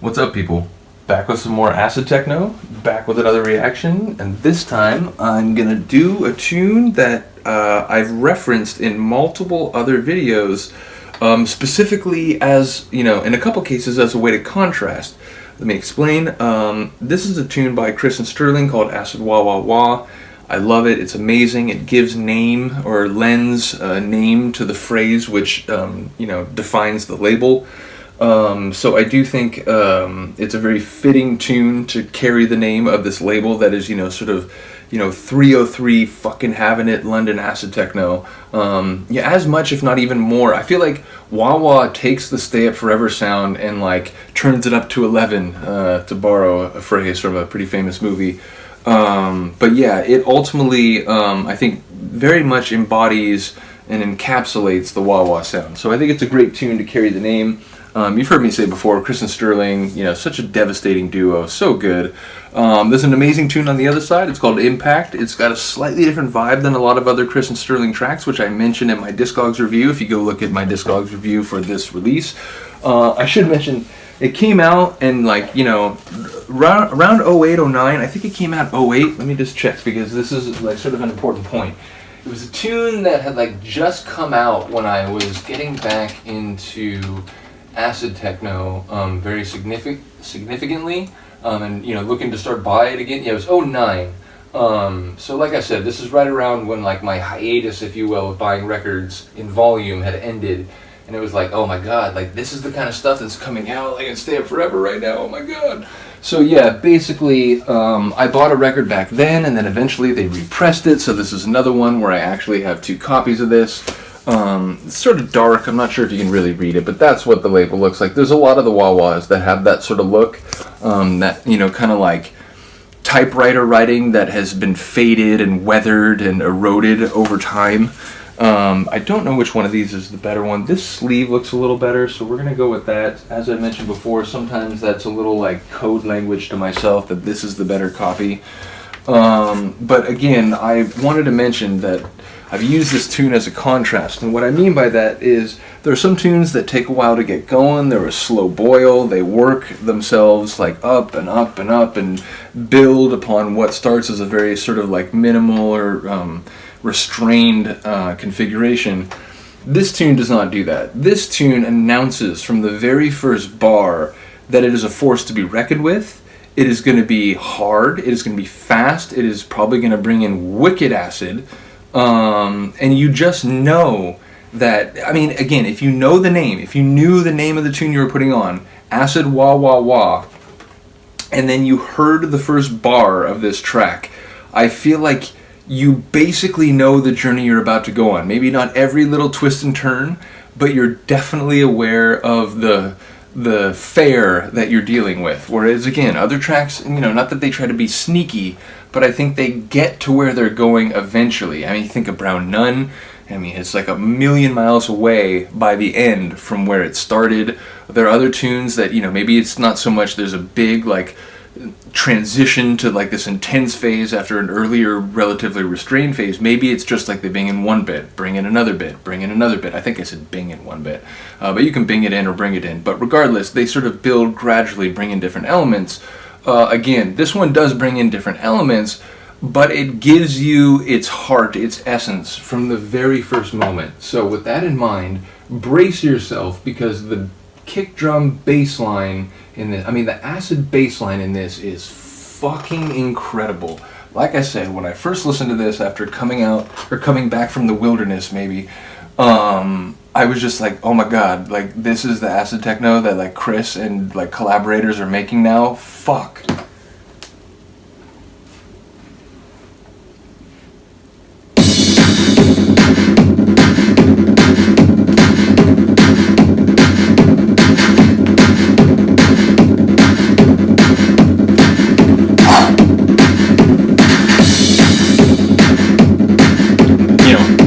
What's up, people? Back with some more acid techno, back with another reaction, and this time I'm gonna do a tune that I've referenced in multiple other videos, specifically as, in a couple cases as a way to contrast. Let me explain. This is a tune by Chris and Sterling called Acid Wah Wah Wah. I love it. It's amazing. It gives name or lends name to the phrase which, defines the label. So I do think it's a very fitting tune to carry the name of this label that is, 303 fucking having it London acid techno. As much, if not even more. I feel like Wah Wah takes the Stay Up Forever sound and turns it up to 11, to borrow a phrase from a pretty famous movie. But yeah, it ultimately, I think, very much embodies and encapsulates the Wah Wah sound. So I think it's a great tune to carry the name. You've heard me say before, Chris and Sterling, such a devastating duo, so good. There's an amazing tune on the other side. It's called Impact. It's got a slightly different vibe than a lot of other Chris and Sterling tracks, which I mentioned in my Discogs review. If you go look at my Discogs review for this release, I should mention it came out in around 08, 09. I think it came out 08. Let me just check because this is sort of an important point. It was a tune that had just come out when I was getting back into acid techno very significantly, and looking to start by it again. Yeah, it was 09. So like I said, this is right around when my hiatus, if you will, of buying records in volume had ended, and it was oh my god, this is the kind of stuff that's coming out and Stay Up Forever right now. Oh my god. So yeah, basically I bought a record back then, and then eventually they repressed it, so this is another one where I actually have 2 copies of this. It's sort of dark. I'm not sure if you can really read it, but that's what the label looks like. There's a lot of the wah-wahs that have that sort of look, that, kind of like typewriter writing that has been faded and weathered and eroded over time. I don't know which one of these is the better one. This sleeve looks a little better, so we're going to go with that. As I mentioned before, sometimes that's a little code language to myself that this is the better copy. But again, I wanted to mention that I've used this tune as a contrast, and what I mean by that is there are some tunes that take a while to get going. They're a slow boil. They work themselves up and up and up and build upon what starts as a very sort of minimal or restrained configuration. This tune does not do that. This tune announces from the very first bar that it is a force to be reckoned with. It is going to be hard. It is going to be fast. It is probably going to bring in wicked acid. And you just know that, again, if you know the name, if you knew the name of the tune you were putting on, Acid Wah Wah Wah, and then you heard the first bar of this track, I feel like you basically know the journey you're about to go on. Maybe not every little twist and turn, but you're definitely aware of the fare that you're dealing with. Whereas again, other tracks, not that they try to be sneaky, but I think they get to where they're going eventually. Think of Brown Nun. It's a million miles away by the end from where it started. There are other tunes that, maybe it's not so much there's a big transition to this intense phase after an earlier relatively restrained phase. Maybe it's just they bing in one bit, bring in another bit, bring in another bit. I think I said bing in one bit, but you can bing it in or bring it in. But regardless, they sort of build gradually, bring in different elements. Again, this one does bring in different elements, but it gives you its heart, its essence from the very first moment. So with that in mind, brace yourself, because the kick drum bass line in this, the acid bass line in this is fucking incredible. Like I said, when I first listened to this after coming back from the wilderness maybe, I was just oh my god, this is the acid techno that Chris and collaborators are making now. Fuck.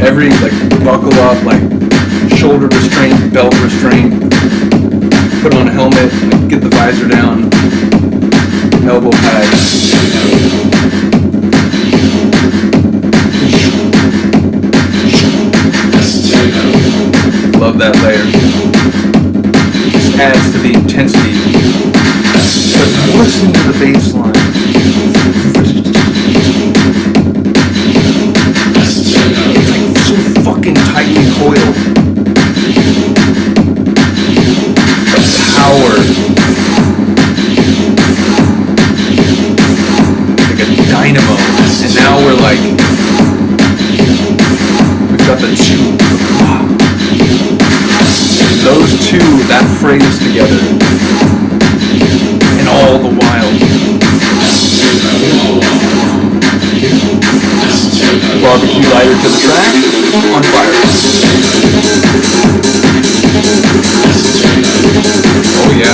Every buckle up, shoulder restraint, belt restraint, put on a helmet, get the visor down, elbow pads. Love that layer. Just adds to the intensity listen to the bass line. It's like so fucking tightly coiled. The power. Like a dynamo. And now we're like, we've got the two. Those two, that phrase together, and all the while, barbecue lighter to the track, on fire. Oh yeah.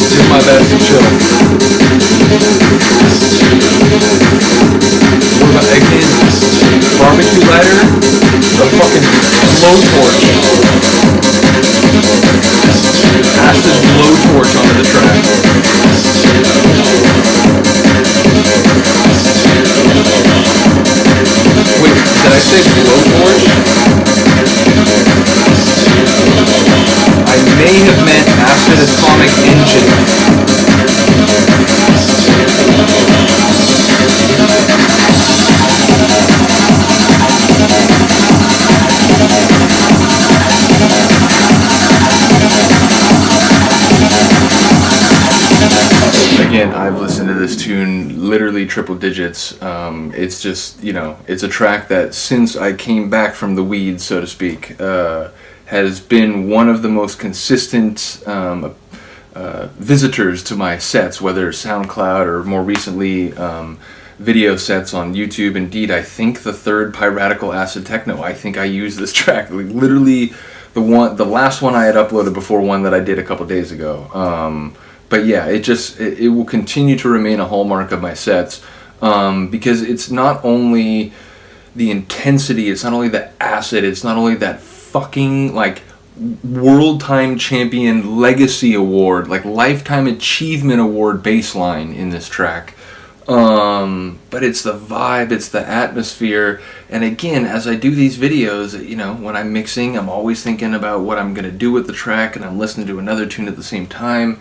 Do my best to chill. What about again? Barbecue lighter? The fucking blowtorch. Acid blowtorch onto the track. Wait, did I say blowtorch? I may have meant acid atomic engine. Again, I've listened to this tune literally triple digits. It's just, it's a track that since I came back from the weeds, so to speak, has been one of the most consistent visitors to my sets, whether SoundCloud or more recently video sets on YouTube. Indeed, I think the third Piratical Acid Techno, I think I used this track. Like, literally the last one I had uploaded before one that I did a couple days ago. But yeah, it will continue to remain a hallmark of my sets, because it's not only the intensity, it's not only the acid, it's not only that fucking like World Time Champion Legacy Award, like Lifetime Achievement Award bass line in this track. But it's the vibe, it's the atmosphere, and again, as I do these videos, when I'm mixing, I'm always thinking about what I'm gonna do with the track, and I'm listening to another tune at the same time.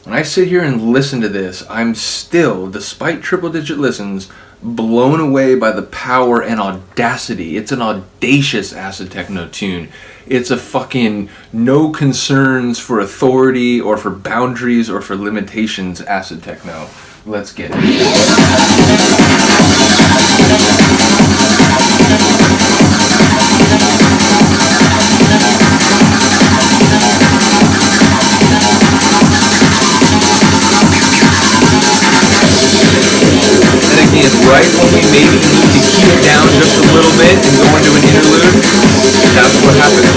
When I sit here and listen to this, I'm still, despite triple digit listens, blown away by the power and audacity. It's an audacious acid techno tune. It's a fucking no concerns for authority or for boundaries or for limitations acid techno. Let's get it. Right when we maybe need to keep it down just a little bit and go into an interlude, that's what happens.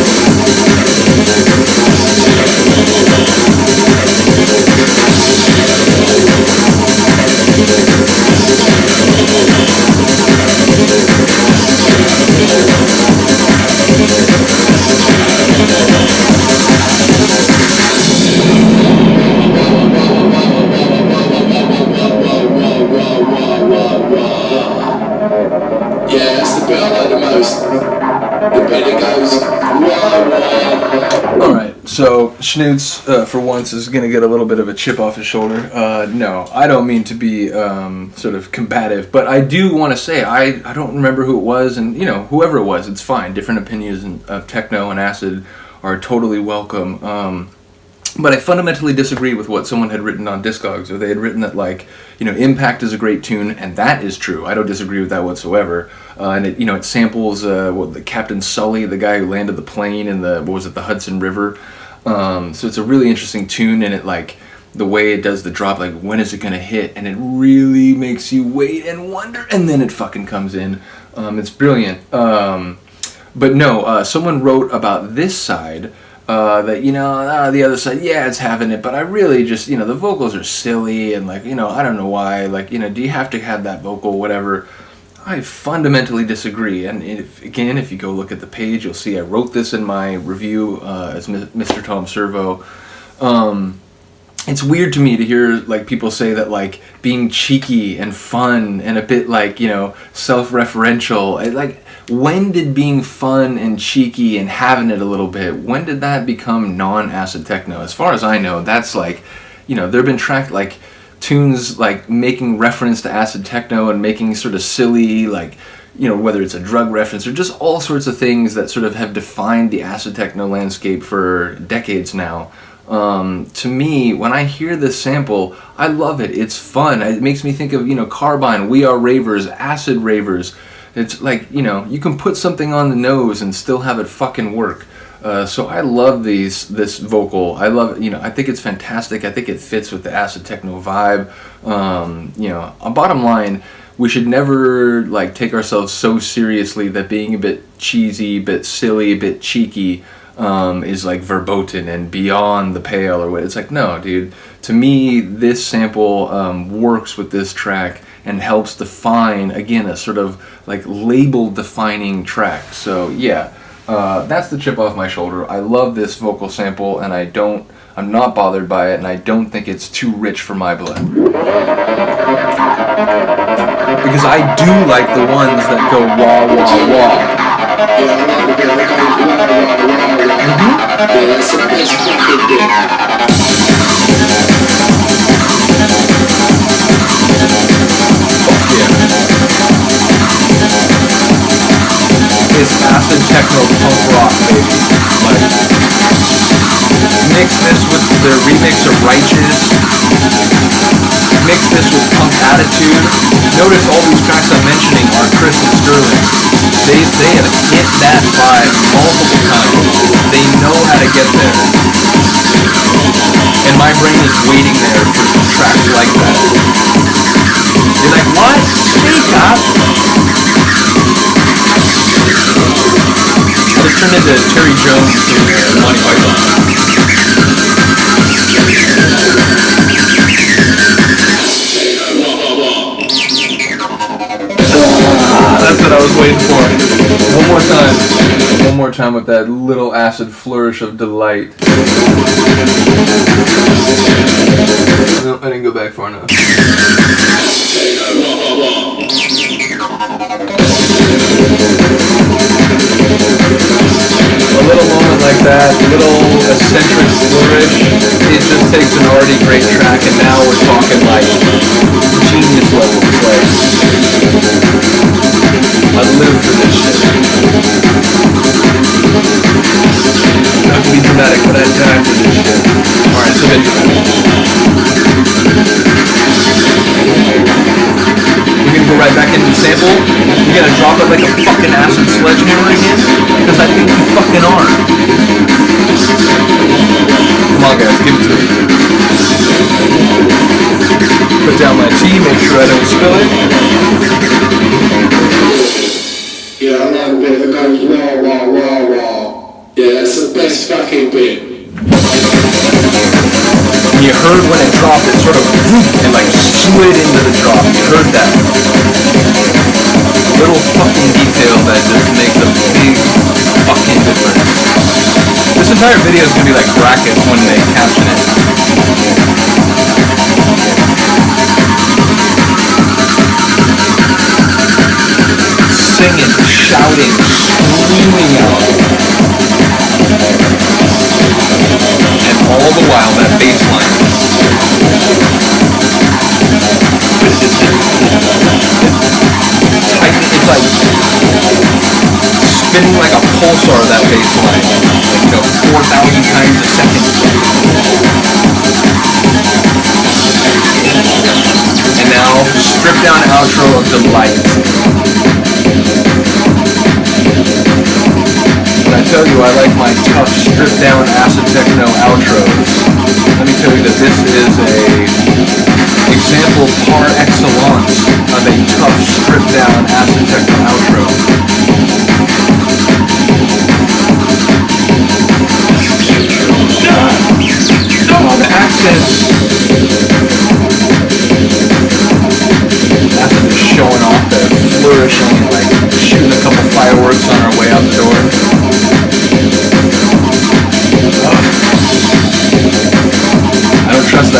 So Shnootz, for once, is going to get a little bit of a chip off his shoulder. No, I don't mean to be sort of combative, but I do want to say I don't remember who it was, and whoever it was, it's fine. Different opinions of techno and acid are totally welcome. But I fundamentally disagree with what someone had written on Discogs, or they had written that Impact is a great tune, and that is true. I don't disagree with that whatsoever. And it samples the Captain Sully, the guy who landed the plane in the Hudson River. So it's a really interesting tune, and the way it does the drop, when is it gonna hit, and it really makes you wait and wonder, and then it fucking comes in. It's brilliant. But no, someone wrote about this side. That the other side, yeah, it's having it, but I really just the vocals are silly, and I don't know why, do you have to have that vocal, whatever. I fundamentally disagree, and if you go look at the page, you'll see I wrote this in my review as Mr. Tom Servo. it's weird to me to hear like people say that like being cheeky and fun and a bit like, you know, self-referential. Like, when did being fun and cheeky and having it a little bit, when did that become non-acid techno? As far as I know, that's like, you know, there have been track like tunes like making reference to acid techno and making sort of silly, like, you know, whether it's a drug reference or just all sorts of things that sort of have defined the acid techno landscape for decades now. To me, when I hear this sample, I love it. It's fun. It makes me think of, you know, Carbine, We Are Ravers, Acid Ravers. It's like, you know, you can put something on the nose and still have it fucking work. So I love this vocal. I love it. You know, I think it's fantastic. I think it fits with the acid techno vibe. You know, bottom line, we should never like take ourselves so seriously that being a bit cheesy, a bit silly, a bit cheeky is like verboten and beyond the pale or what. It's like, no, dude. To me, this sample works with this track and helps define, again, a sort of like label defining track. So yeah, that's the chip off my shoulder. I love this vocal sample, and I'm not bothered by it, and I don't think it's too rich for my blood. Because I do like the ones that go wah wah wah. It's acid techno punk rock, baby. Like, mix this with the remix of Righteous. Mix this with Punk Attitude. Notice all these tracks I'm mentioning are Chris and Sterling. They have hit that vibe multiple times. They know how to get there. And my brain is waiting there for tracks like that. You're like, what? Speak up! I just turned into Terry Jones in Monty Python. That's what I was waiting for. One more time. One more time with that little acid flourish of delight. No, I didn't go back far enough. A little moment like that, a little eccentric flourish, it just takes an already great track, and now we're talking like genius levels. Like, I live for this shit. Not to be dramatic, but I die for this shit. Alright, it's a bit dramatic. We're gonna go right back into the sample. You're gonna drop it like a fucking acid sledgehammer again? Because I think you fucking are. Come on guys, give it to me. Put down my tea, make sure I don't spill it. Yeah, I like a bit that goes wah wah wah wah. Yeah, that's the best fucking bit. You heard when it dropped, it sort of and like slid into the drop. You heard that. Little fucking detail that just makes a big fucking difference. This entire video is gonna be like brackets when they caption it. Singing, shouting, screaming out. And all the while that bass line. It's like spinning like a pulsar, that bass line. Like, you know, 4,000 times a second. And now, stripped down outro of Delight. When I tell you I like my tough, stripped down acid techno outros, let me tell you that this is a example par excellence of a tough, stripped down acid techno outro. Oh, the accents. Acid is showing off there, flourishing, and like shooting a couple fireworks on our way out the door. I don't trust that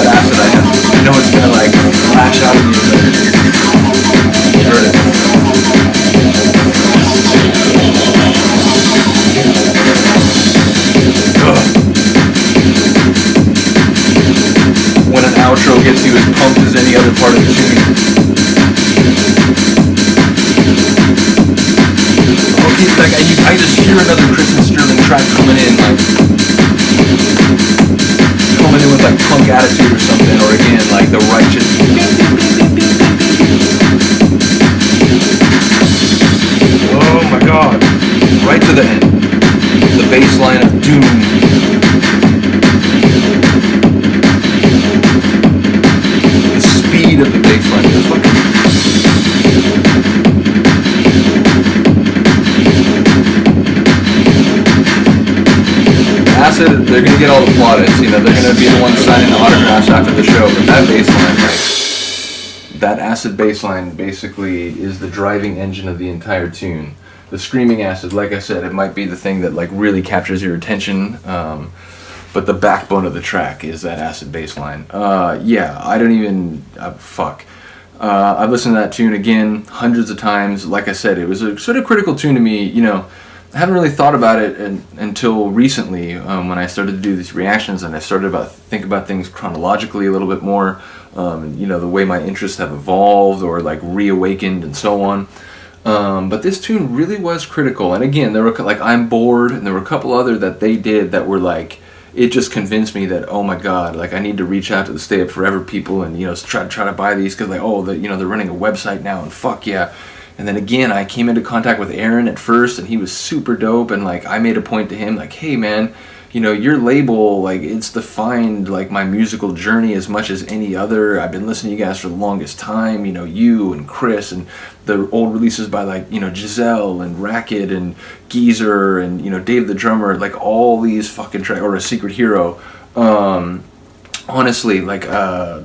part of the tune. Okay, like I just hear another Chris and Sterling track coming in, like coming in with like punk attitude or something, or again like the righteous. Oh my god! Right to the end, the bass line of doom. The speed of the bass line, the fucking. Acid, they're gonna get all the plaudits, you know, they're gonna be the ones signing the autographs after the show, but that bass line, like, that acid bass line basically is the driving engine of the entire tune. The screaming acid, like I said, it might be the thing that like really captures your attention, but the backbone of the track is that acid bass line. Yeah, I don't even, fuck. I've listened to that tune again hundreds of times. Like I said, it was a sort of critical tune to me, you know. I haven't really thought about it until recently, when I started to do these reactions and I started to think about things chronologically a little bit more, you know, the way my interests have evolved or like reawakened and so on. But this tune really was critical, and again, there were like I'm Bored, and there were a couple other that they did that were like, it just convinced me that, oh my god, like I need to reach out to the Stay Up Forever people and, you know, try to buy these because like, oh, you know, they're running a website now and fuck yeah. And then again, I came into contact with Aaron at first, and he was super dope. And like, I made a point to him, like, "Hey, man, you know, your label, like, it's defined like my musical journey as much as any other. I've been listening to you guys for the longest time. You know, you and Chris, and the old releases by like, you know, Giselle and Racket and Geezer and, you know, Dave the Drummer, like all these fucking tracks, or A Secret Hero." Honestly, like,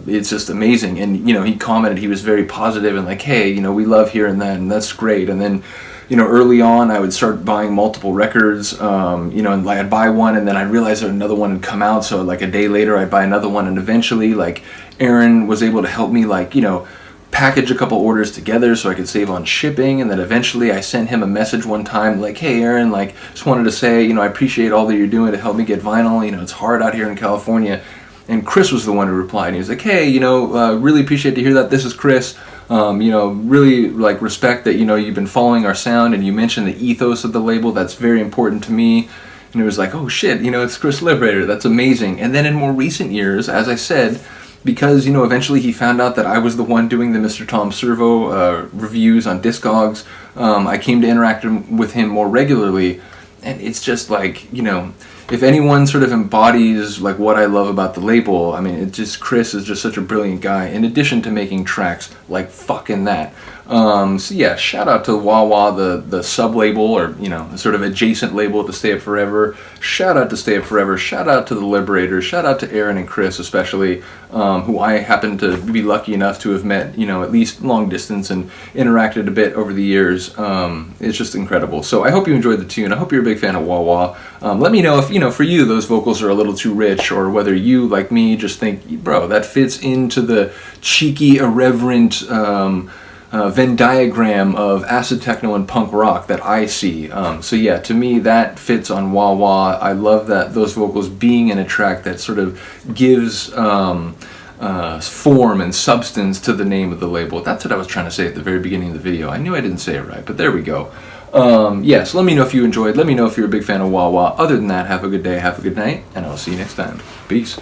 it's just amazing. And, you know, he commented, he was very positive and like, hey, you know, we love hearing that, and that's great. And then, you know, early on, I would start buying multiple records, you know, and like I'd buy one and then I'd realize that another one had come out. So like a day later, I'd buy another one. And eventually, like, Aaron was able to help me, like, you know, package a couple orders together so I could save on shipping. And then eventually I sent him a message one time like, hey Aaron, like, just wanted to say, you know, I appreciate all that you're doing to help me get vinyl. You know, it's hard out here in California. And Chris was the one who replied. And he was like, hey, you know, really appreciate to hear that. This is Chris. You know, really like respect that, you know, you've been following our sound and you mentioned the ethos of the label. That's very important to me. And it was like, oh shit, you know, it's Chris Liberator. That's amazing. And then in more recent years, as I said, because, you know, eventually he found out that I was the one doing the Mr. Tom Servo reviews on Discogs, I came to interact with him more regularly. And it's just like, you know, if anyone sort of embodies like what I love about the label, I mean, it just, Chris is just such a brilliant guy, in addition to making tracks like fucking that. So yeah, shout out to Wawa, the sub-label, or, you know, sort of adjacent label to Stay Up Forever. Shout out to Stay Up Forever. Shout out to the Liberator. Shout out to Aaron and Chris especially, who I happen to be lucky enough to have met, you know, at least long distance and interacted a bit over the years. It's just incredible. So I hope you enjoyed the tune. I hope you're a big fan of Wawa. Let me know if, you know, for you those vocals are a little too rich, or whether you, like me, just think, bro, that fits into the cheeky, irreverent Venn diagram of acid techno and punk rock that I see. So yeah, to me that fits on Wawa. I love that those vocals being in a track that sort of gives form and substance to the name of the label. That's what I was trying to say at the very beginning of the video. I knew I didn't say it right, but there we go. Yeah, so let me know if you enjoyed. Let me know if you're a big fan of Wawa. Other than that, have a good day, have a good night, and I'll see you next time. Peace.